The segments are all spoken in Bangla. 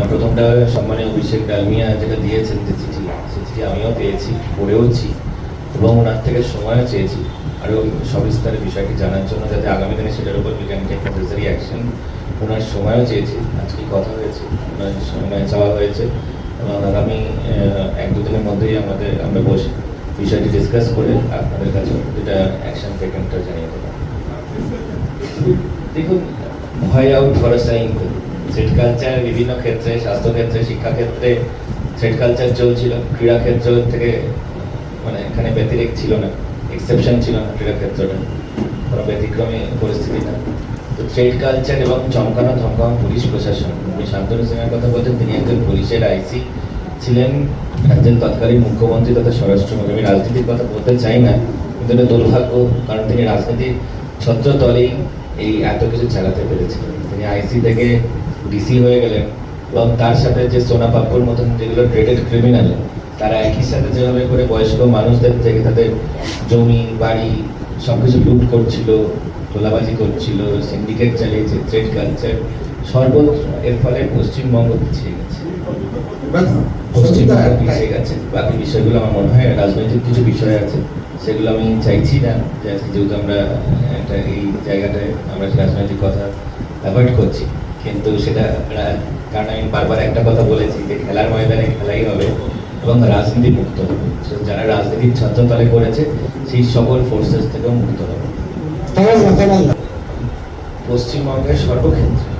প্রথমটা সম্মানীয় অভিষেক ডালমিয়া যেটা দিয়েছেন যে চিঠি, সেই চিঠি আমিও পেয়েছি, পড়েওছি এবং ওনার থেকে সময়ও চেয়েছি আরও সবিস্তারে বিষয়টি জানার জন্য, যাতে আগামী দিনে সেটার উপর we can take necessary action. ওনার সময়ও চেয়েছি, আজকে কথা হয়েছে, ওনার সময় চাওয়া হয়েছে এবং আগামী 1-2 দিনের মধ্যেই আমরা বসে বিষয়টি ডিসকাস করে আপনাদের কাছে যেটা অ্যাকশন টেকেনটা জানিয়ে দেবো। দেখুন, ভয় out for a sign thread culture বিভিন্ন ক্ষেত্রে, স্বাস্থ্যক্ষেত্রে, শিক্ষাক্ষেত্রে থ্রেড কালচার চলছিল, ক্রীড়াক্ষেত্র থেকে মানে এখানে ব্যতিরেক ছিল না, এক্সেপশন ছিল না ক্রীড়াক্ষেত্রটা, কোনো ব্যতিক্রমী পরিস্থিতি না। তো থ্রেড কালচার এবং চমকানো ধমকানো পুলিশ প্রশাসন, আমি শান্তনু সিংহের কথা বলছেন, তিনি একজন পুলিশের আইসি ছিলেন, একজন তৎকালীন মুখ্যমন্ত্রী তথা স্বরাষ্ট্রমন্ত্রী। আমি রাজনীতির কথা বলতে চাই না, কিন্তু এটা দুর্ভাগ্য, কারণ তিনি রাজনীতির ছত্রতলেই এই এত কিছু চালাতে পেরেছিলেন। তিনি আইসি থেকে ডিসি হয়ে গেলেন এবং তার সাথে যে সোনা পাপ্পুর মতন যেগুলো ট্রেডেড ক্রিমিনাল, তারা একই সাথে যেভাবে করে বয়স্ক মানুষদের থেকে তাদের জমি বাড়ি সব কিছু লুট করছিল, তোলাবাজি করছিল, সিন্ডিকেট চালিয়েছে, থ্রেড কালচার সর্বত্র। এর ফলে পশ্চিমবঙ্গ পিছিয়ে গেছে, পশ্চিমবঙ্গ পিছিয়ে গেছে। বাকি বিষয়গুলো আমার মনে হয় রাজনৈতিক কিছু বিষয় আছে, সেগুলো আমি চাইছি না যে আজকে যেহেতু আমরা একটা এই জায়গাটায় আমরা রাজনৈতিক কথা অ্যাভয়েড করছি, কিন্তু সেটা কারণ আমি বারবার একটা কথা বলেছি যে খেলার ময়দানে খেলাই হবে এবং রাজনীতি মুক্ত হবে। যারা রাজনীতির ছত্রতলে করেছে সেই সকল ফোর্সেস থেকেও মুক্ত হবে। পশ্চিমবঙ্গের সর্বক্ষেত্রে,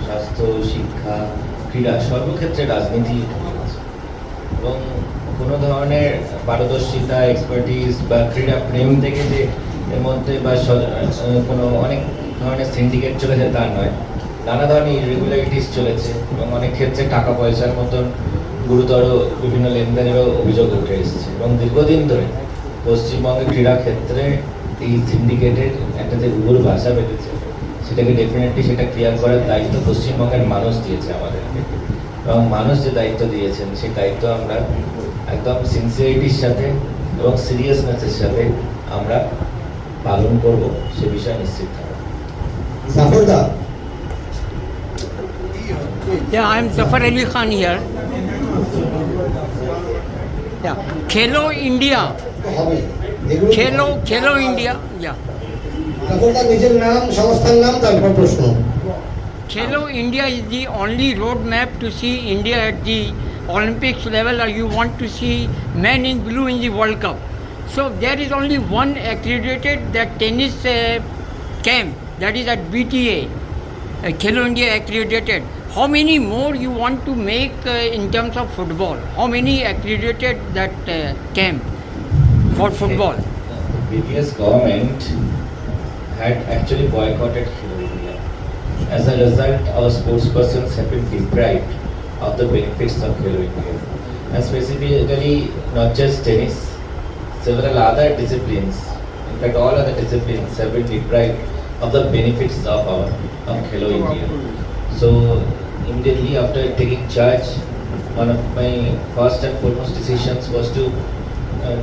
স্বাস্থ্য, শিক্ষা, ক্রীড়া, সর্বক্ষেত্রে রাজনীতি এবং কোনো ধরনের পারদর্শিতা, এক্সপার্টিস বা ক্রীড়া প্রেম থেকে যে এর মধ্যে বা কোনো অনেক ধরনের সিন্ডিকেট চলেছে তা নয়, নানা ধরনের ইরেগুলারিটিস চলেছে এবং অনেক ক্ষেত্রে টাকা পয়সার মতন গুরুতর বিভিন্ন লেনদেনেরও অভিযোগ উঠে এসেছে এবং দীর্ঘদিন ধরে পশ্চিমবঙ্গের ক্রীড়া ক্ষেত্রে এই সিন্ডিকেটের একটা যে উগ্র ভাষা বেঁধেছে, সেটাকে ডেফিনেটলি সেটা ক্লিয়ার করার দায়িত্ব পশ্চিমবঙ্গের মানুষ দিয়েছে আমাদেরকে এবং মানুষ যে দায়িত্ব দিয়েছেন সেই দায়িত্ব আমরা একদম সিনসিয়ারিটির সাথে এবং সিরিয়াসনেসের সাথে আমরা পালন করব, সে বিষয়ে নিশ্চিত থাকবো। Yeah, I'm Zafar Ali Khan here. Yeah, Khelo India. Khelo India. Yeah. নিজের নাম, সংস্থার নাম, তারপর প্রশ্ন। Khelo India is the only roadmap to see India at the Olympics level, or you want to see men in blue in the World Cup. So there is only one accredited that tennis camp, that is at BTA, Khelo India accredited. How many more you want to make in terms of football? How many accredited that camp for football? The previous government had actually boycotted Khelo India. As a result, our sports persons have been deprived of the benefits of Khelo India. And specifically, not just tennis, several other disciplines, in fact all other disciplines have been deprived of the benefits of Khelo India. So immediately after taking charge, one of my first and foremost decisions was to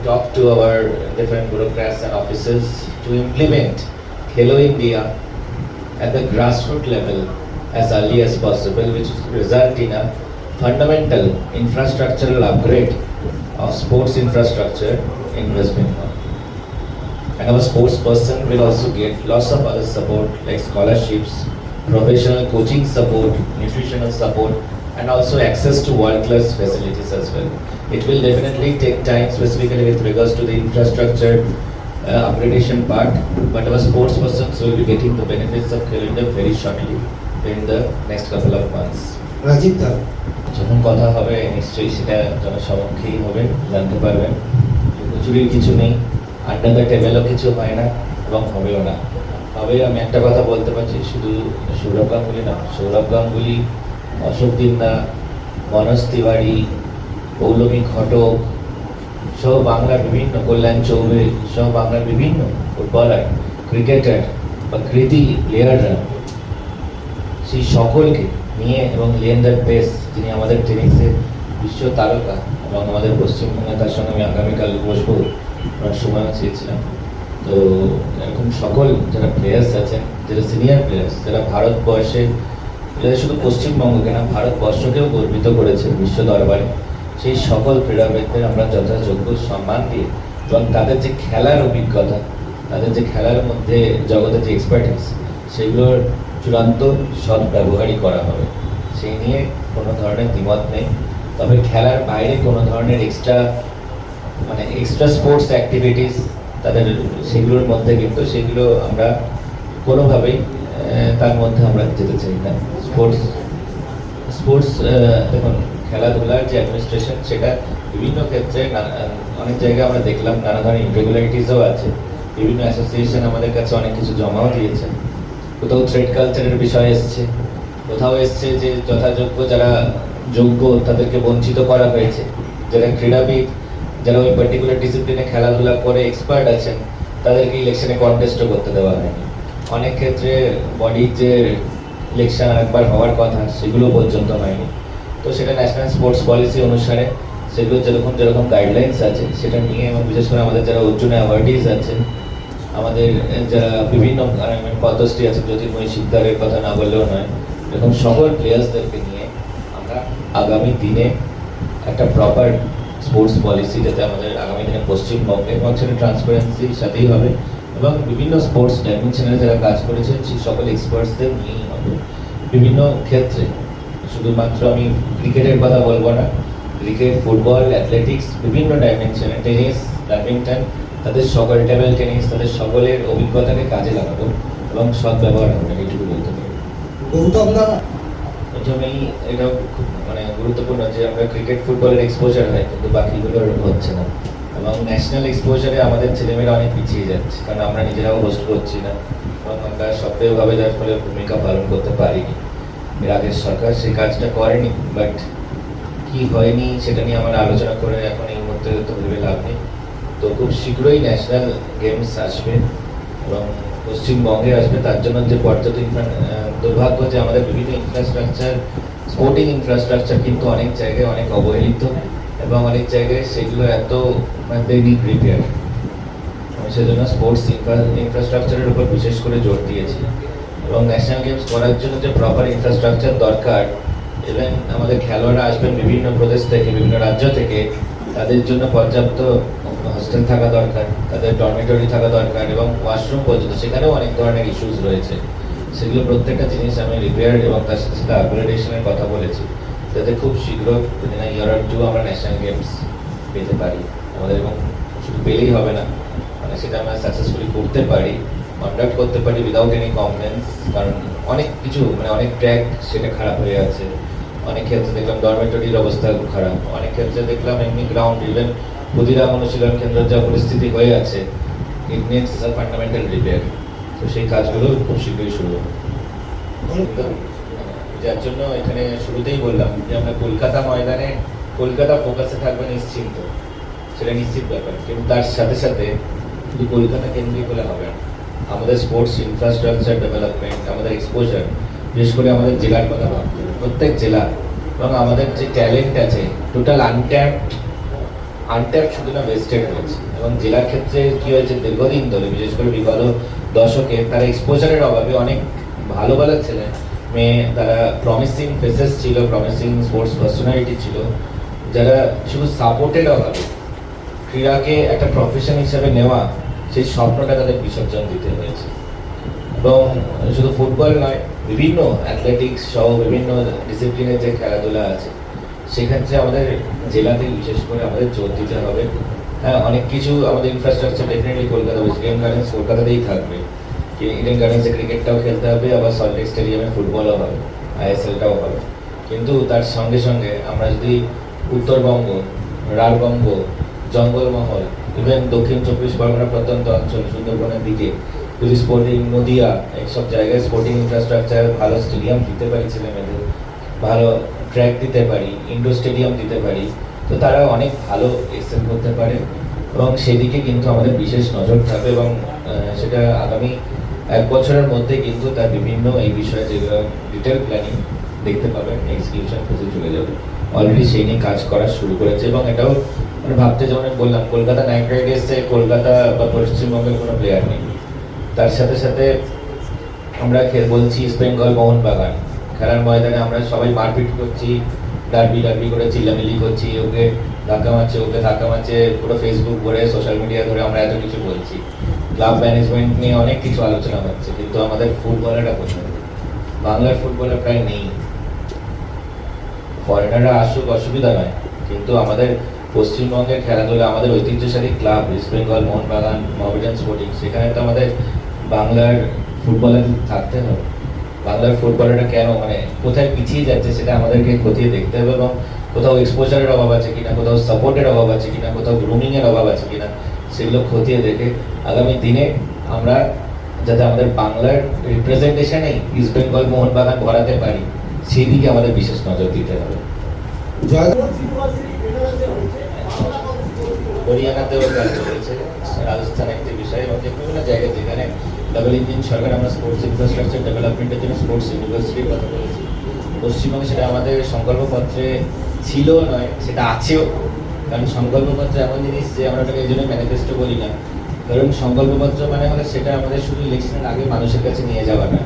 talk to our different bureaucrats and officers to implement Khelo India at the grassroots level as early as possible, which will result in a fundamental infrastructural upgrade of sports infrastructure in West Bengal. And our sports person will also get lots of other support like scholarships, professional coaching support, nutritional support, and also access to world-class facilities as well. It will definitely take time, specifically with regards to the infrastructure upgradation part, but our sports persons will be getting the benefits of Khelo India very shortly in the next couple of months. Rajib দা, যখন কথা হবে নিশ্চয়ই সেটা জনসমক্ষেই হবে, জানতে পারবেন। প্রচুরের কিছু নেই, আন্ডার দ্য টেবেলও কিছু হয় না এবং হবেও না। তবে আমি একটা কথা বলতে পারছি, শুধু সৌরভ গাঙ্গুলি না, সৌরভ গাঙ্গুলি, অশোক দিন্দা, মনোজ তিওয়ারি, পৌলমী ঘটক সহ বাংলার বিভিন্ন, কল্যাণ চৌবে সহ বাংলার বিভিন্ন ফুটবলার, ক্রিকেটার বা কৃতি প্লেয়াররা, সেই সকলকে নিয়ে এবং লিয়েন্ডার পেস, যিনি আমাদের টেনিসের বিশ্ব তারকা এবং আমাদের পশ্চিমবঙ্গে, তার সঙ্গে আমি আগামীকাল বসবো, ওনার সময়ও চেয়েছিলাম। তো এরকম সকল যারা প্লেয়ার্স আছেন, যারা সিনিয়র প্লেয়ার্স, যারা ভারতবর্ষের যেটা শুধু পশ্চিমবঙ্গকে না ভারতবর্ষকেও গর্বিত করেছে বিশ্ব দরবারে। সেই সকল ক্রীড়াবিদদের আমরা যথাযোগ্য সম্মান দিয়ে এবং তাদের যে খেলার অভিজ্ঞতা, তাদের যে খেলার মধ্যে জগতের যে এক্সপার্টিস, সেগুলোর চূড়ান্ত সদ্ব্যবহারই করা হবে। সেই নিয়ে কোনো ধরনের দ্বিমত নেই। তবে খেলার বাইরে কোনো ধরনের এক্সট্রা স্পোর্টস অ্যাক্টিভিটিস তাদের সেগুলোর মধ্যে কিন্তু সেগুলো আমরা কোনোভাবেই তার মধ্যে আমরা যেতে চাই না। স্পোর্টস দেখুন, খেলাধুলার যে অ্যাডমিনিস্ট্রেশন সেটা বিভিন্ন ক্ষেত্রে অনেক জায়গায় আমরা দেখলাম নানা ধরনের ইরেগুলারিটিসও আছে। বিভিন্ন অ্যাসোসিয়েশন আমাদের কাছে অনেক কিছু জমাও দিয়েছে। কোথাও থ্রেড কালচারের বিষয় এসছে, কোথাও এসছে যে যথাযোগ্য যারা যোগ্য তাদেরকে বঞ্চিত করা হয়েছে। যারা ক্রীড়াবিদ, যারা ওই পার্টিকুলার ডিসিপ্লিনে খেলাধুলা করে এক্সপার্ট আছেন, তাদেরকে ইলেকশনে কন্টেস্টও করতে দেওয়া হয়নি। অনেক ক্ষেত্রে বডির যে ইলেকশন একবার হওয়ার কথা সেগুলো পর্যন্ত হয়নি। তো সেটা ন্যাশনাল স্পোর্টস পলিসি অনুসারে সেগুলো যেরকম গাইডলাইন্স আছে সেটা নিয়ে, এবং বিশেষ করে আমাদের যারা অর্জুন অ্যাওয়ার্ডিজ আছেন, আমাদের যারা বিভিন্ন পদ্মশ্রী আছে, জ্যোতির্ময়ী শিকদারের কথা না বললেও নয়, এরকম সকল প্লেয়ার্সদেরকে নিয়ে আমরা আগামী দিনে একটা প্রপার স্পোর্টস পলিসি যাতে আমাদের আগামী দিনে পশ্চিমবঙ্গে, এবং সেটা ট্রান্সপারেন্সির সাথেই হবে এবং বিভিন্ন স্পোর্টস ডাইমেনশনে যারা কাজ করেছেন সেই সকল এক্সপার্টসদের নিয়েই হবে। বিভিন্ন ক্ষেত্রে শুধুমাত্র আমি ক্রিকেটের কথা বলবো না, ক্রিকেট, ফুটবল, অ্যাথলেটিক্স, বিভিন্ন ডাইমেনশনে, টেনিস, ব্যাডমিন্টন, তাদের সকল টেবিল টেনিস, তাদের সকলের অভিজ্ঞতাকে কাজে লাগাবো এবং সদ্ব্যবহার হবে, এইটুকু বলতে পারি। গৌতম দা, এই জন্যই এটাও খুব গুরুত্বপূর্ণ যে আমরা ক্রিকেট ফুটবলের এক্সপোজার হয় কিন্তু বাকিগুলোর হচ্ছে না, এবং ন্যাশনাল এক্সপোজারে আমাদের ছেলেমেয়েরা অনেক পিছিয়ে যাচ্ছে, কারণ আমরা নিজেরাও হোস্ট করছি না এবং আমরা সক্রিয়ভাবে যার ফলে ভূমিকা পালন করতে পারিনি। এর আগের সরকার সেই কাজটা করেনি, বাট কি হয়নি সেটা নিয়ে আমরা আলোচনা করে এখন এই মুহূর্তে তো ভেবে লাভ নেই। তো খুব শীঘ্রই ন্যাশনাল গেমস আসবে এবং পশ্চিমবঙ্গে আসবে। তার জন্য যে পর্যাপ্ত দুর্ভাগ্য যে আমাদের বিভিন্ন ইনফ্রাস্ট্রাকচার, স্পোর্টিং ইনফ্রাস্ট্রাকচার কিন্তু অনেক জায়গায় অনেক অবহেলিত এবং অনেক জায়গায় সেগুলো এত দে নিড রিপেয়ার। আমি সেজন্য স্পোর্টস ইনফ্রাস্ট্রাকচারের উপর বিশেষ করে জোর দিয়েছি এবং ন্যাশনাল গেমস করার জন্য যে প্রপার ইনফ্রাস্ট্রাকচার দরকার, ইভেন আমাদের খেলোয়াড়রা আসবেন বিভিন্ন প্রদেশ থেকে, বিভিন্ন রাজ্য থেকে, তাদের জন্য পর্যাপ্ত হস্টেল থাকা দরকার, তাদের ডরমিটরি থাকা দরকার এবং ওয়াশরুম পর্যন্ত, সেখানেও অনেক ধরনের ইস্যুস রয়েছে। সেগুলো প্রত্যেকটা জিনিস আমি রিপেয়ার এবং তার সাথে সাথে আপগ্রেডেশনের কথা বলেছি, যাতে খুব শীঘ্র ইয়ার আর টু আমরা ন্যাশনাল গেমস পেতে পারি আমাদের, এবং শুধু পেলেই হবে না, মানে সেটা আমরা সাকসেসফুলি করতে পারি, কন্ডাক্ট করতে পারি উইদাউট এনি কমপ্লেন্স। কারণ অনেক কিছু অনেক ট্র্যাক সেটা খারাপ হয়ে আছে, অনেক ক্ষেত্রে দেখলাম ডরমেটরির অবস্থা খুব খারাপ, অনেক ক্ষেত্রে দেখলাম এমনি গ্রাউন্ড, ইভেন ক্ষুদিরাম অনুশীলন কেন্দ্রের যা পরিস্থিতি হয়ে আছে, it needs a fundamental repair. তো সেই কাজগুলো খুব শীঘ্রই শুরু হবে। যার জন্য এখানে শুরুতেই বললাম যে আমরা কলকাতা ময়দানে, কলকাতা ফোকাসে থাকবে নিশ্চিন্ত, সেটা নিশ্চিত ব্যাপার, কিন্তু তার সাথে সাথে শুধু কলকাতা কেন্দ্রিক হলে হবে না। আমাদের স্পোর্টস ইনফ্রাস্ট্রাকচার ডেভেলপমেন্ট, আমাদের এক্সপোজার, বিশেষ করে আমাদের জেলার কথা ভাবতে হবে, প্রত্যেক জেলা, এবং আমাদের যে ট্যালেন্ট আছে টোটাল আনট্যাপ শুধু না ওয়েস্টেড হয়েছে। এবং জেলার ক্ষেত্রে কী হয়েছে, দীর্ঘদিন ধরে বিশেষ করে বিগত দশকে তারা এক্সপোজারের অভাবে অনেক ভালো ভালো ছেলে মেয়ে, তারা প্রমিসিং ফেসেস ছিল, প্রমিসিং স্পোর্টস পার্সোনালিটি ছিল, যারা শুধু সাপোর্টের অভাবে ক্রীড়াকে একটা প্রফেশন হিসেবে নেওয়া সেই স্বপ্নটা তাদের বিসর্জন দিতে হয়েছে। এবং শুধু ফুটবল নয়, বিভিন্ন অ্যাথলেটিক্স সহ বিভিন্ন ডিসিপ্লিনের যে খেলাধুলা আছে সেক্ষেত্রে আমাদের জেলাতে বিশেষ করে আমাদের জোর দিতে হবে। হ্যাঁ, অনেক কিছু আমাদের infrastructure definitely Kolkata, Eden gardens কলকাতাতেই থাকবে, ইডেন গার্ডেন্সে ক্রিকেটটাও খেলতে হবে, আবার সল্টলেক স্টেডিয়ামে ফুটবলও হবে, ISLটাও হবে। কিন্তু তার সঙ্গে সঙ্গে আমরা যদি উত্তরবঙ্গ, রাঢ়বঙ্গ, জঙ্গলমহল, ইভেন দক্ষিণ 24 পরগনা প্রত্যন্ত অঞ্চল, সুন্দরবনের দিকে যদি স্পোর্টিং, নদিয়া, এইসব জায়গায় স্পোর্টিং ইনফ্রাস্ট্রাকচার, ভালো স্টেডিয়াম দিতে পারি ছেলেমেয়েদের, ভালো ট্র্যাক দিতে পারি, ইনডোর স্টেডিয়াম দিতে পারি, তো তারা অনেক ভালো এক্সেল করতে পারে এবং সেদিকে কিন্তু আমাদের বিশেষ নজর থাকবে। এবং সেটা আগামী 1 বছরের মধ্যে কিন্তু তার বিভিন্ন এই বিষয়ে যেগুলো ডিটেল প্ল্যানিং দেখতে পাবেন, এক্সিকিউশন ফেজে চলে যাবে। অলরেডি সেই নিয়ে কাজ করা শুরু করেছে এবং এটাও ভাবতে, যেমন বললাম, কলকাতা নাইট রাইডার্সে কলকাতা বা পশ্চিমবঙ্গের কোনো প্লেয়ার নেই, তার সাথে সাথে আমরা বলছি ইস্ট বেঙ্গল, মোহনবাগান, খেলার ময়দানে আমরা সবাই মারপিট করছি, ডার্বি করে চিল্লামিল্লি করছি, ওকে ধাক্কা মারছে, পুরো ফেসবুক ভরে সোশ্যাল মিডিয়া ধরে আমরা এত কিছু বলছি, ক্লাব ম্যানেজমেন্ট নিয়ে অনেক কিছু আলোচনা হচ্ছে, কিন্তু আমাদের ফুটবলাররা কোথায়? বাংলার ফুটবলার প্রায় নেই। ফরেনাররা আসুক, অসুবিধা নয়, কিন্তু আমাদের পশ্চিমবঙ্গের খেলাধুলা, আমাদের ঐতিহ্যশালী club East Bengal, Mohun Bagan, Mohammedan Sporting, সেখানে তো আমাদের বাংলার ফুটবলার থাকতে হবে। বাংলার ফুটবলাররা কেন কোথায় পিছিয়ে যাচ্ছে সেটা আমাদেরকে খতিয়ে দেখতে হবে, এবং কোথাও এক্সপোজারের অভাব আছে কিনা, কোথাও সাপোর্টের অভাব আছে কিনা, কোথাও গ্রুমিংয়ের অভাব আছে কিনা, সেগুলো খতিয়ে দেখে আগামী দিনে আমরা যাতে আমাদের বাংলার রিপ্রেজেন্টেশনেই ইস্ট বেঙ্গল, মোহনবাগান ভরাতে পারি, সেই দিকে আমাদের বিশেষ নজর দিতে হবে। হরিয়ানাতেও কাজ চলেছে, রাজস্থান একটি বিষয়, এবং বিভিন্ন জায়গায় যেখানে ডাবল ইঞ্জিন সরকার, আমরা স্পোর্টস ইনফ্রাস্ট্রাকচার ডেভেলপমেন্টের জন্য স্পোর্টস ইউনিভার্সিটির কথা বলেছি। পশ্চিমবঙ্গে সেটা আমাদের সংকল্পপত্রে ছিল নয়, সেটা আছেও। কারণ সংকল্পপত্র এমন জিনিস যে আমরা ওটাকে এই জন্য ম্যানিফেস্টো বলি না, কারণ সংকল্পপত্র হলে সেটা আমাদের শুধু ইলেকশনের আগে মানুষের কাছে নিয়ে যাওয়া না,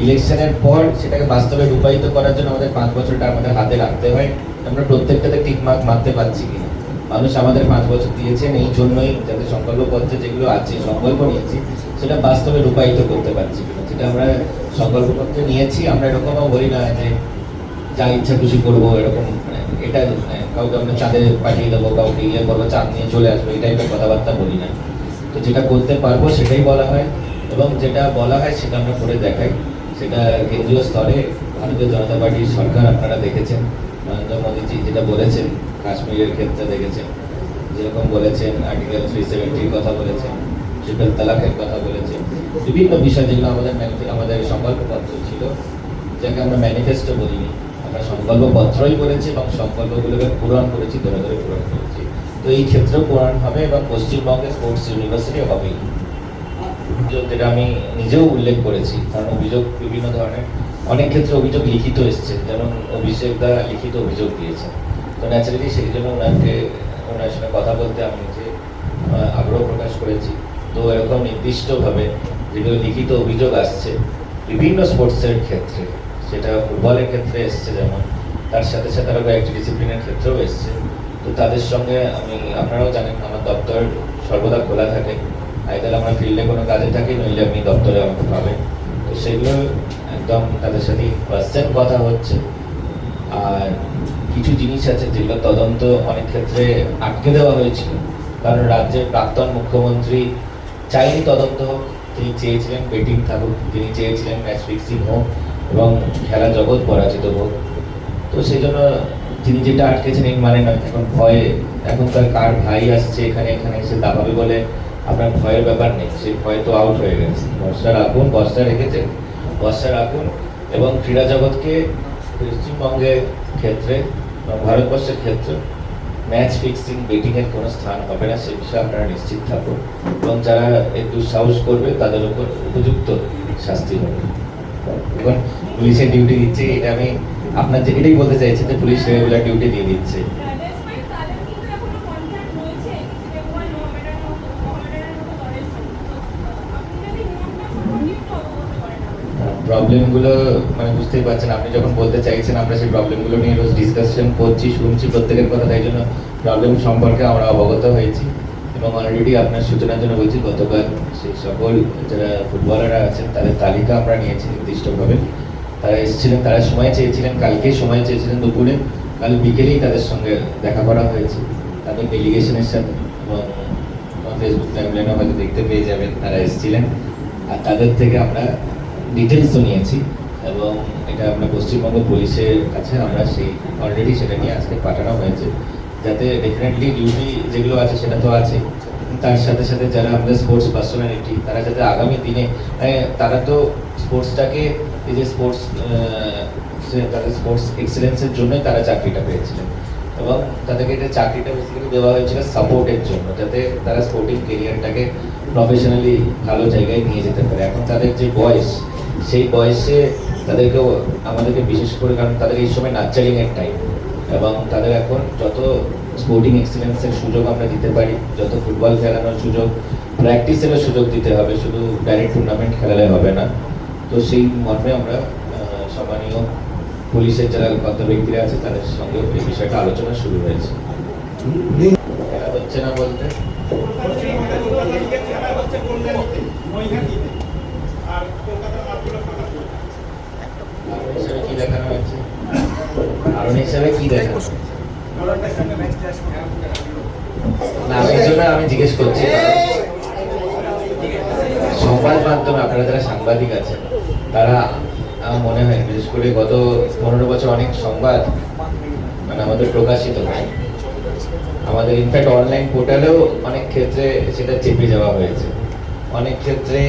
ইলেকশনের পর সেটাকে বাস্তবে রূপায়িত করার জন্য আমাদের 5 বছরটা আমাদের হাতে রাখতে হয়। আমরা প্রত্যেকটাতে টিক মার্ক মারতে পারছি কিনা, মানুষ আমাদের 5 বছর দিয়েছেন এই জন্যই, যাতে সংকল্পপত্রে যেগুলো আছে, সংকল্প নিয়েছি, সেটা বাস্তবে রূপায়িত করতে পারছি কিনা। যেটা আমরা সংকল্পপত্রে নিয়েছি, আমরা এরকমও বলি না যে যা ইচ্ছা খুশি করবো, এরকম এটা কাউকে আমরা চাঁদে পাঠিয়ে দেবো, কাউকে ইয়ে করবো, চাঁদ নিয়ে চলে আসবো, এই টাইপের কথাবার্তা বলি না। তো যেটা করতে পারবো সেটাই বলা হয়, এবং যেটা বলা হয় সেটা আমরা করে দেখাই। সেটা কেন্দ্রীয় স্তরে ভারতীয় জনতা পার্টির সরকার, আপনারা দেখেছেন নরেন্দ্র মোদীজি যেটা বলেছেন, কাশ্মীরের ক্ষেত্রে দেখেছেন, যেরকম বলেছেন আর্টিকেল 370-র কথা বলেছেন, ট্রিপল তালাকের কথা বলেছেন, বিভিন্ন বিষয় যেগুলো আমাদের সংকল্পপত্র ছিল, যাকে আমরা ম্যানিফেস্টো বলিনি, আমরা সংকল্পপত্রই করেছি, এবং সংকল্পগুলোকে পূরণ করেছি, ধরে ধরে পূরণ করেছি। তো এই ক্ষেত্রেও পূরণ হবে, এবং পশ্চিমবঙ্গে স্পোর্টস ইউনিভার্সিটি হবেই। যেটা আমি নিজেও উল্লেখ করেছি, কারণ অভিযোগ বিভিন্ন ধরনের, অনেক ক্ষেত্রে অভিযোগ লিখিত এসছে, যেমন অভিষেক দা লিখিত অভিযোগ দিয়েছেন। তো ন্যাচারালি সেই জন্য ওনার সঙ্গে কথা বলতে আমি নিজে আগ্রহ প্রকাশ করেছি। তো এরকম নির্দিষ্টভাবে যেগুলো লিখিত অভিযোগ আসছে বিভিন্ন স্পোর্টসের ক্ষেত্রে, সেটা ফুটবলের ক্ষেত্রে এসছে যেমন, তার সাথে সাথে আরও একটি ডিসিপ্লিনের ক্ষেত্রেও এসছে। তো তাদের সঙ্গে আপনারাও জানেন আমার দপ্তর সর্বদা খোলা থাকে, আইদার আমরা ফিল্ডে কোনো কাজে থাকি, নইলে আপনি দপ্তরে আমাকে পাবেন। তো সেগুলো একদম তাদের সাথে পার্সেন্ট কথা হচ্ছে। আর কিছু জিনিস আছে যেগুলো তদন্ত অনেক ক্ষেত্রে আটকে দেওয়া হয়েছিল, কারণ রাজ্যের প্রাক্তন মুখ্যমন্ত্রী চাইনি তদন্ত হোক, তিনি চেয়েছিলেন বেটিং থাকুক, তিনি চেয়েছিলেন ম্যাচ ফিক্সিং হোক, এবং খেলা জগৎ পরাজিত হোক। তো সেই জন্য তিনি যেটা আটকেছেন এই মানে নয়, এখন ভয়ে, এখন তার কার ভাই আসছে এখানে এসে দাবাবে বলে আপনার ভয়ের ব্যাপার নেই, সেই ভয় তো আউট হয়ে গেছে। বর্ষা রেখেছে, বর্ষা রাখুন, এবং ক্রীড়া জগৎকে পশ্চিমবঙ্গের ক্ষেত্রে বা ভারতবর্ষের ক্ষেত্রে ম্যাচ ফিক্সিং, বেটিংয়ের কোনো স্থান হবে না, সে বিষয়ে আপনারা নিশ্চিত থাকুন, এবং যারা এর দুঃসাহস করবে তাদের উপর উপযুক্ত শাস্তি হবে। এখন পুলিশের ডিউটি দিচ্ছে, এটা আমি এটাই বলতে চাইছি যে পুলিশ রেগুলার ডিউটি দিয়ে দিচ্ছে। প্রবলেমগুলো বুঝতেই পারছেন, আপনি যখন বলতে চাইছেন, আমরা সেই প্রবলেমগুলো নিয়ে রোজ ডিসকাশন করছি, শুনছি প্রত্যেকের কথা, তাই জন্য প্রবলেম সম্পর্কে আমরা অবগত হয়েছি। এবং অলরেডি আপনার সূচনার জন্য বলছি, গতকাল সেই সকল যারা ফুটবলাররা আছেন তাদের তালিকা আমরা নিয়েছি নির্দিষ্টভাবে। তারা এসেছিলেন, তারা সময় চেয়েছিলেন, কালকেই সময় চেয়েছিলেন দুপুরে, কাল বিকেলেই তাদের সঙ্গে দেখা করা হয়েছে, তাদের ডেলিগেশনের সাথে, এবং ফেসবুক টাইমলাইনে হয়তো দেখতে পেয়ে যাবেন তারা এসেছিলেন। আর তাদের থেকে আমরা ডিটেলসও নিয়েছি, এবং এটা আমরা পশ্চিমবঙ্গ পুলিশের কাছে আমরা সেই অলরেডি সেটা নিয়ে আজকে পাঠানো হয়েছে, যাতে ডেফিনেটলি ডিউটি যেগুলো আছে সেটা তো আছে, তার সাথে সাথে যারা আমাদের স্পোর্টস পার্সোনালিটি, তারা যাতে আগামী দিনে, তারা তো স্পোর্টসটাকে এই যে তাদের স্পোর্টস এক্সেলেন্সের জন্যই তারা চাকরিটা পেয়েছিলেন, এবং তাদেরকে এটা চাকরিটা বেসিক্যালি দেওয়া হয়েছিল সাপোর্টের জন্য, যাতে তারা স্পোর্টিং কেরিয়ারটাকে প্রফেশনালি ভালো জায়গায় নিয়ে যেতে পারে। এখন তাদের যে বয়স, সেই বয়সে তাদেরকেও আমাদেরকে বিশেষ করে, কারণ তাদের এই সময় নার্চারিংয়ের টাইম, এবং তাদের এখন যত স্পোর্টিং এক্সিলেন্সের সুযোগ আমরা দিতে পারি, যত ফুটবল খেলানোর সুযোগ, প্র্যাকটিসেরও সুযোগ দিতে হবে, শুধু ডাইরেক্ট টুর্নামেন্ট খেলালে হবে না। তো সেই মর্মে আমরা সম্মানীয় পুলিশের যারা কত ব্যক্তিরা আছে তাদের সঙ্গে এই বিষয়টা আলোচনা শুরু হয়েছে। খেলা হচ্ছে না বলতে কারণ হিসাবে কি দেখানো হয়েছে? কারণ হিসাবে কি দেখানো হয়েছে? না, এই জন্য আমি জিজ্ঞেস করছি, সংবাদ মাধ্যমে আপনারা যারা সাংবাদিক আছেন তারা আমার মনে হয় বিশেষ করে গত 15 বছর অনেক সংবাদ মানে আমাদের প্রকাশিত হয়। আমাদের ইনফ্যাক্ট অনলাইন পোর্টালেও অনেক ক্ষেত্রে সেটা চেপে যাওয়া হয়েছে। অনেক ক্ষেত্রে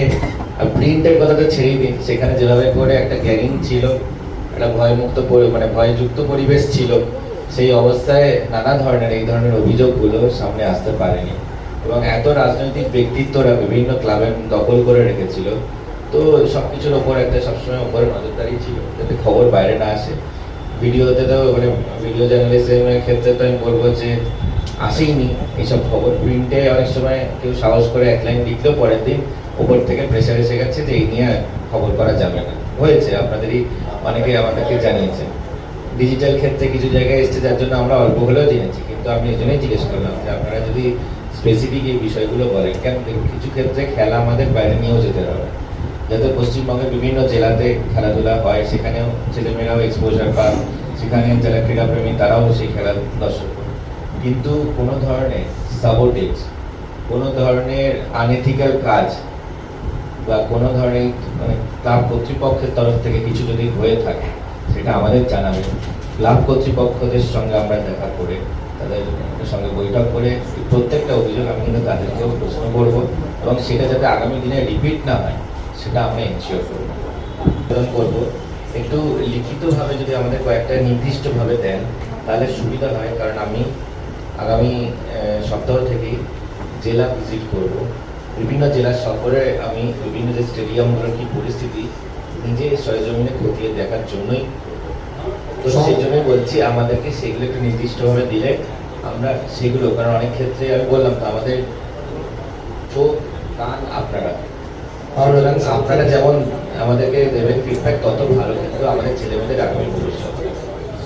প্রিন্টের কথাটা ছেড়েই দিন, সেখানে যেভাবে করে একটা গ্যারিং ছিল, একটা ভয়মুক্ত মানে ভয়যুক্ত পরিবেশ ছিল, সেই অবস্থায় নানা ধরনের এই ধরনের অভিযোগগুলো সামনে আসতে পারেনি। এবং এত রাজনৈতিক ব্যক্তিত্বরা বিভিন্ন ক্লাবের দখল করে রেখেছিল, তো সবকিছুর ওপর একটা সবসময় ওপরে নজরদারি ছিল যাতে খবর বাইরে না আসে। ভিডিওতে তো মানে ভিডিও জার্নালিজমের ক্ষেত্রে তো আমি বলবো যে আসেইনি এইসব খবর। প্রিন্টে অনেক সময় কেউ সাহস করে এক লাইন লিখলেও পরের দিন ওপর থেকে প্রেশার এসে গেছে যে এই নিয়ে খবর করা যাবে না। হয়েছে, আপনাদেরই অনেকেই আমাদেরকে জানিয়েছেন। ডিজিটাল ক্ষেত্রে কিছু জায়গায় এসছে যার জন্য আমরা অল্প হলেও জেনেছি, কিন্তু আমি এই জন্যই জিজ্ঞেস করলাম যে আপনারা যদি স্পেসিফিক এই বিষয়গুলো বলেন। কেন কিছু ক্ষেত্রে খেলা আমাদের বাইরে নিয়েও যেতে হবে, যাতে পশ্চিমবঙ্গের বিভিন্ন জেলাতে খেলাধুলা হয়, সেখানেও ছেলেমেয়েরাও এক্সপোজার পান, সেখানে যারা ক্রীড়াপ্রেমী তারাও সেই খেলার দর্শক। কিন্তু কোনো ধরনের সাবোটেজ, কোনো ধরনের আনএথিক্যাল কাজ বা কোনো ধরনের মানে ক্লাব কর্তৃপক্ষের তরফ থেকে কিছু যদি হয়ে থাকে সেটা আমাদের জানাবে। ক্লাব কর্তৃপক্ষদের সঙ্গে আমরা দেখা করে তাদের সঙ্গে বৈঠক করে প্রত্যেকটা অভিযোগ আমি কিন্তু তাদেরকেও প্রশ্ন করব এবং সেটা যাতে আগামী দিনে রিপিট না হয় সেটা আমরা এনশিওর করবো। একটু লিখিতভাবে যদি আমাদের কয়েকটা নির্দিষ্টভাবে দেন তাহলে সুবিধা হয়, কারণ আমি আগামী সপ্তাহ থেকেই জেলা ভিজিট করব। বিভিন্ন জেলার সফরে আমি বিভিন্ন যে স্টেডিয়ামগুলোর কি পরিস্থিতি নিজে সরেজমিনে খতিয়ে দেখার জন্যই, তো সেই জন্যই বলছি আমাদেরকে সেগুলো একটু নির্দিষ্টভাবে দিলে আমরা সেগুলো, কারণ অনেক ক্ষেত্রে আমি বললাম তো আমাদের চোখ কান আপনারা আপনারা যেমন আমাদেরকে দেবেন ফিডব্যাক তত ভালো, কিন্তু আমাদের ছেলেমেয়েদের আগামী ভবিষ্যৎ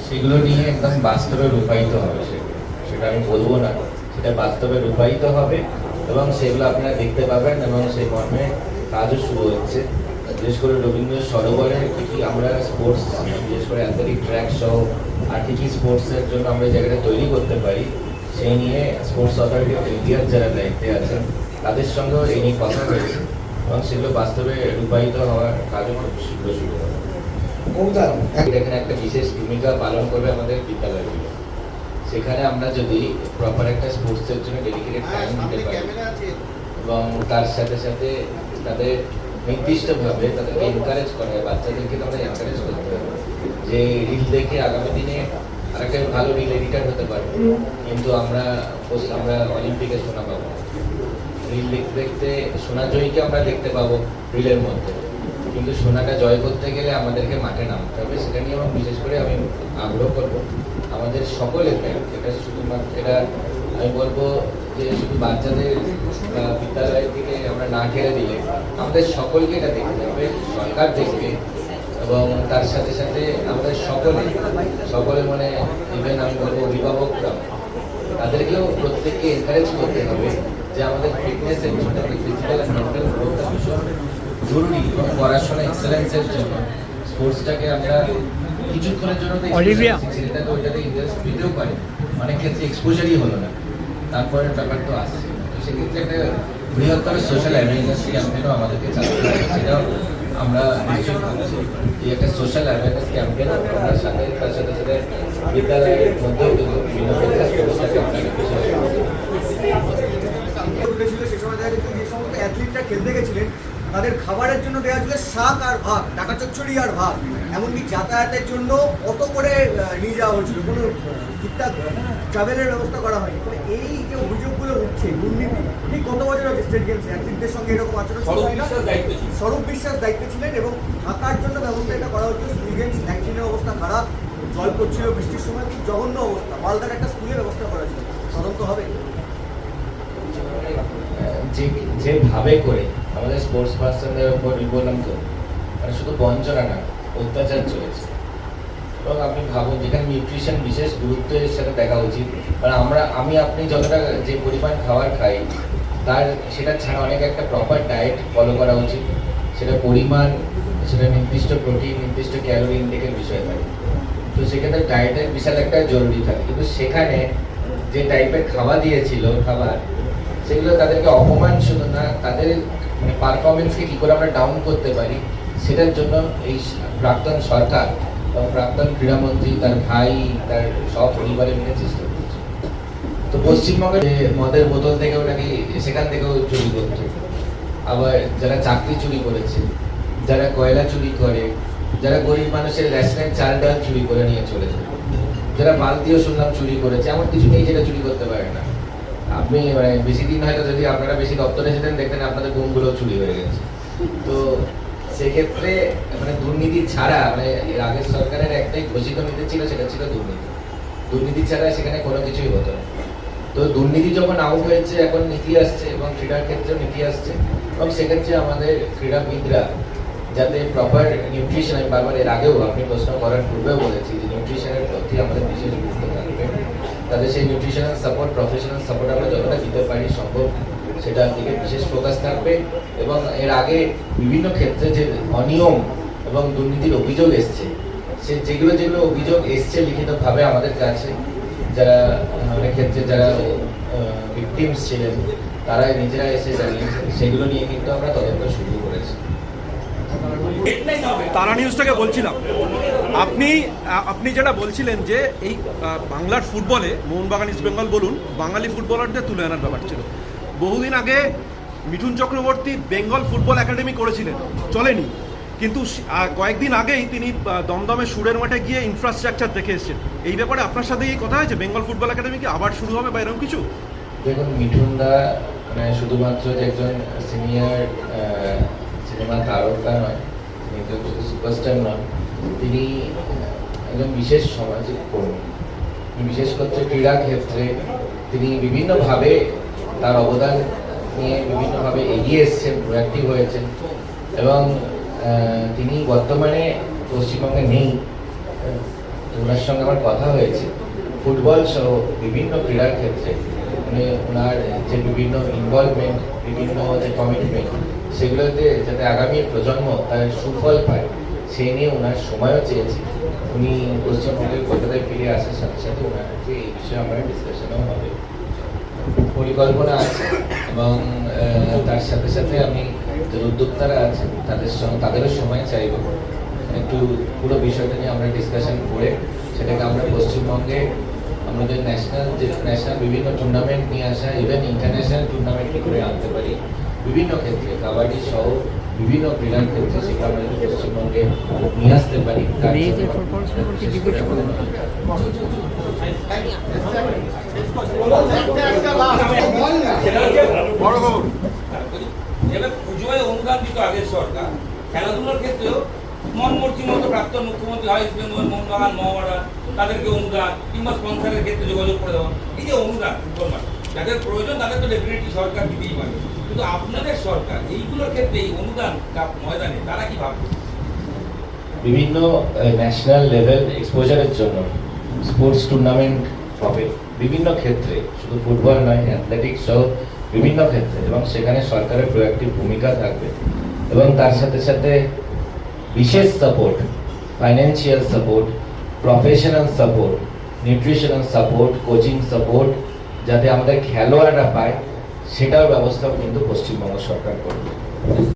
সেগুলো নিয়ে একদম বাস্তবে রূপায়িত হবে। সেটা আমি বলবো না, সেটা বাস্তবে রূপায়িত হবে এবং সেগুলো আপনারা দেখতে পাবেন এবং সেই মর্মে কাজও শুরু হচ্ছে। বিশেষ করে রবীন্দ্র সরোবরে কি কি আমরা স্পোর্টস, বিশেষ করে অ্যাথলেটিক ট্র্যাক সহ আর কি কি স্পোর্টসের জন্য আমরা এই জায়গাটা তৈরি করতে পারি সেই নিয়ে স্পোর্টস অথরিটি অফ ইন্ডিয়ার যারা দায়িত্বে আছেন তাদের সঙ্গেও এই নিয়ে কথা হয়েছে এবং সেগুলো বাস্তবে রূপায়িত হওয়ার কাজও খুব শীঘ্র শুরু হবে। এখানে একটা বিশেষ ভূমিকা পালন করবে আমাদের বিদ্যালয়গুলো। সেখানে আমরা যদি প্রপার একটা স্পোর্টসের জন্য ডেডিকেটেড টাইম দিতে পারি এবং তার সাথে সাথে তাদের নির্দিষ্টভাবে তাদেরকে এনকারেজ করা হয়, বাচ্চাদেরকে তো আমরা এনকারেজ করতে হবে যে রিল দেখে আগামী দিনে আরেকটা ভালো রিল এডিটার হতে পারে, কিন্তু আমরা অলিম্পিকে সোনা পাবো। রিল দেখতে দেখতে সোনা জয়ীকে আমরা দেখতে পাবো রিলের মধ্যে, কিন্তু সোনাটা জয় করতে গেলে আমাদেরকে মাঠে নামতে হবে। সেটা নিয়ে আমার বিশেষ করে আমি আগ্রহ করবো আমাদের সকলের, এটা শুধুমাত্র এটা আমি বলবো যে শুধু বাচ্চাদের বা বিদ্যালয়ের দিকে আমরা না ঠেলে দিলে আমাদের সকলকে এটা দেখতে হবে, সরকার দেখবে এবং তার সাথে সাথে আমাদের সকলে মানে ইভেন আমি বলবো অভিভাবকরা তাদেরকেও প্রত্যেককে এনকারেজ করতে হবে যে আমাদের ফিটনেসের জন্য ফিজিক্যাল অ্যান্ড মেন্টাল গ্রোথটা ভীষণ জরুরি এবং পড়াশোনা এক্সেলেন্সের জন্য স্পোর্টসটাকে আমরা কিছুক্ষণের জন্য ছেলেটাকে ওইটাতে ইন্টারেস্ট দিতেও পারে, অনেক ক্ষেত্রে এক্সপোজারই হলো না, তারপরে ব্যাপার তো আসছে। তো সেক্ষেত্রে একটা বৃহত্তর সোশ্যাল অ্যাওয়ারনেস ক্যাম্পেনও আমাদেরকে চালাতে হবে, সেটাও আমরা নিশ্চয়ই ভাবছি এই একটা সোশ্যাল অ্যাওয়ারনেস ক্যাম্পেন আমরা সাথে তার সাথে সাথে বিদ্যালয়ের মধ্যেও কিন্তু বিভিন্ন ক্ষেত্রে স্পোর্টসটাকে আমরা উঠেছিল সে সময় দেখা গেছে যে সমস্ত অ্যাথলিটরা খেলতে গেছিলেন তাদের খাবারের জন্য দেওয়া ছিল শাক আর ভাত, টাকা চচ্চড়ি আর ভাত, এমনকি যাতায়াতের জন্য অটো করে নিয়ে যাওয়া হয়েছিল, কোনো ঠিকঠাক ট্রাভেলের ব্যবস্থা করা হয়নি। ফলে এই যে অভিযোগগুলো উঠছে দুর্নীতি, ঠিক কত বছর হচ্ছে স্টেট গেমস অ্যাথলিটদের সঙ্গে এরকম আচরণ? স্বরূপ বিশ্বাস দায়িত্বে ছিলেন এবং থাকার জন্য ব্যবস্থা এটা করা হচ্ছে। স্কুল গেমস একদিনের অবস্থা খারাপ, জল পড়ছিল বৃষ্টির সময়, খুব জঘন্য অবস্থা, মালদার একটা স্কুলের ব্যবস্থা করা ছিল, তদন্ত হবে। যেভাবে করে আমাদের স্পোর্টস পার্সনদের উপর বললাম তো মানে শুধু বঞ্চনা না অত্যাচার চলেছে, এবং আপনি ভাবুন যেখানে নিউট্রিশন বিশেষ গুরুত্বের সাথে দেখা উচিত, কারণ আপনি যতটা যে পরিমাণ খাবার খাই তার সেটা ছাড়া অনেক একটা প্রপার ডায়েট ফলো করা উচিত, সেটা পরিমাণ, সেটা নির্দিষ্ট প্রোটিন, নির্দিষ্ট ক্যালোরি ইনটেকের বিষয় থাকে। তো সেক্ষেত্রে ডায়েটের বিশাল একটা জরুরি থাকে, কিন্তু সেখানে যে টাইপের খাওয়া দিয়েছিল খাবার, সেগুলো তাদেরকে অপমান শুধু না, তাদের মানে পারফরমেন্সকে কী করে আমরা ডাউন করতে পারি সেটার জন্য এই প্রাক্তন সরকার এবং প্রাক্তন ক্রীড়ামন্ত্রী তার ভাই তার সব পরিবারের মিলে চেষ্টা করছে। তো পশ্চিমবঙ্গে মদের বোতল থেকেও নাকি সেখান থেকেও চুরি করতো, আবার যারা চাকরি চুরি করেছে, যারা কয়লা চুরি করে, যারা গরিব মানুষের রেশনের চাল ডাল চুরি করে নিয়ে চলেছে, যারা বালতিও শুনলাম চুরি করেছে, এমন কিছু নেই যেটা চুরি করতে পারে না। আপনি মানে বেশি দিন হয়তো যদি আপনারা বেশি দপ্তরে যেতেন দেখতেন আপনাদের বোমগুলো চুরি হয়ে গেছে। তো সেক্ষেত্রে মানে দুর্নীতি ছাড়া, মানে এর আগের সরকারের একটাই ঘোষিত নীতি ছিল, সেটা ছিল দুর্নীতি। দুর্নীতি ছাড়া সেখানে কোনো কিছুই হতো না। তো দুর্নীতি যখন আউট হয়েছে, এখন নীতি আসছে এবং ক্রীড়ার ক্ষেত্রেও নীতি আসছে, এবং সেক্ষেত্রে আমাদের ক্রীড়াবিদরা যাতে প্রপার নিউট্রিশন, আমি বারবার এর আগেও আপনি প্রশ্ন করার পূর্বেও বলেছি যে নিউট্রিশনের প্রতি আমাদের বিশেষ গুরুত্ব থাকবে, তাদের সেই নিউট্রিশনাল সাপোর্ট, প্রফেশনাল সাপোর্ট আমরা যতটা দিতে পারি সম্ভব সেটার দিকে বিশেষ ফোকাস থাকবে। এবং এর আগে বিভিন্ন ক্ষেত্রে যে অনিয়ম এবং দুর্নীতির অভিযোগ এসছে, যেগুলো অভিযোগ এসছে লিখিতভাবে আমাদের কাছে, যারা অনেক ক্ষেত্রে যারা ভিকটিমস ছিলেন তারা নিজেরা এসে জানিয়েছেন, সেগুলো নিয়ে কিন্তু আমরা তদন্ত শুরু করেছি। তারা নিউজ থেকে বলছিলাম, আপনি যেটা বলছিলেন যে এই বাংলার ফুটবলে মোহনবাগান, ইস্ট বেঙ্গল বলুন, বাঙালি ফুটবলারদের তুলে আনার ব্যাপার ছিল। বহুদিন আগে মিঠুন চক্রবর্তী বেঙ্গল ফুটবল একাডেমি করেছিলেন, চলেনি, কিন্তু কয়েকদিন আগেই তিনি দমদমে সুরের মাঠে গিয়ে ইনফ্রাস্ট্রাকচার দেখে এসেছেন। এই ব্যাপারে আপনার সাথে কি কথা হয়েছে? বেঙ্গল ফুটবল একাডেমি কি আবার শুরু হবে বা এরকম কিছু? দেখুন, মিঠুনদা মানে শুধুমাত্র যে একজন সিনিয়র সিনেমা তারকা নয়, তিনি একজন সুপারস্টার নন, তিনি একজন বিশেষ সামাজিক কর্মী। বিশেষ করে ক্রীড়া ক্ষেত্রে তিনি বিভিন্নভাবে তার অবদান নিয়ে বিভিন্নভাবে এগিয়ে এসেছেন, প্রোঅ্যাক্টিভ হয়েছেন, এবং তিনি বর্তমানে পশ্চিমবঙ্গে নেই। ওনার সঙ্গে আমার কথা হয়েছে, ফুটবল সহ বিভিন্ন ক্রীড়ার ক্ষেত্রে মানে ওনার যে বিভিন্ন ইনভলভমেন্ট, বিভিন্ন যে কমিটমেন্ট, সেগুলোতে যাতে আগামী প্রজন্ম তার সুফল পায় সেই নিয়ে ওনার সময়ও চেয়েছি। উনি পশ্চিমবঙ্গের কলকাতায় ফিরে আসার সাথে সাথে ওনাকে এই বিষয়ে আমার ডিসকাশনও হবে, পরিকল্পনা আছে। এবং তার সাথে সাথে আমি যে উদ্যোক্তারা আছেন তাদেরও সময় চাইব, একটু পুরো বিষয়টা নিয়ে আমরা ডিসকাশন করে সেটাকে আমরা পশ্চিমবঙ্গে আমাদের ন্যাশনাল বিভিন্ন টুর্নামেন্ট নিয়ে আসা, ইভেন ইন্টারন্যাশনাল টুর্নামেন্ট কী করে আনতে পারি বিভিন্ন ক্ষেত্রে, কাবাডি সহ বিভিন্ন ক্রীড়ার ক্ষেত্রে, সেটা আমরা যদি পশ্চিমবঙ্গে নিয়ে আসতে পারি। পুজোয় অনুদান দিত আগের সরকার, খেলাধুলার ক্ষেত্রেও মন মর্জি মতো প্রাক্তন মুখ্যমন্ত্রী হয় ইস্ট বেঙ্গল, মোহনবাগান, মহাবাগান, তাদেরকে অনুদান কিংবা স্পন্সারের ক্ষেত্রে যোগাযোগ করে দেওয়া, এই যে অনুদান ফুটবল মাঠে যাদের প্রয়োজন তাদের তো ডেফিনেটলি সরকার দিতেই পারে, কিন্তু আপনাদের সরকার এইগুলোর ক্ষেত্রে এই অনুদান ময়দানে তারা কি ভাববে? বিভিন্ন ন্যাশনাল লেভেল এক্সপোজারের জন্য স্পোর্টস টুর্নামেন্ট হবে বিভিন্ন ক্ষেত্রে, শুধু ফুটবল নয়, অ্যাথলেটিক্স সহ বিভিন্ন ক্ষেত্রে, এবং সেখানে সরকারের প্রোঅ্যাক্টিভ ভূমিকা থাকবে। এবং তার সাথে সাথে বিশেষ support, financial support, professional support, nutritional support, coaching support যাতে আমাদের খেলোয়াড়রা পায়, সেটার ব্যবস্থাও কিন্তু পশ্চিমবঙ্গ সরকার করবে।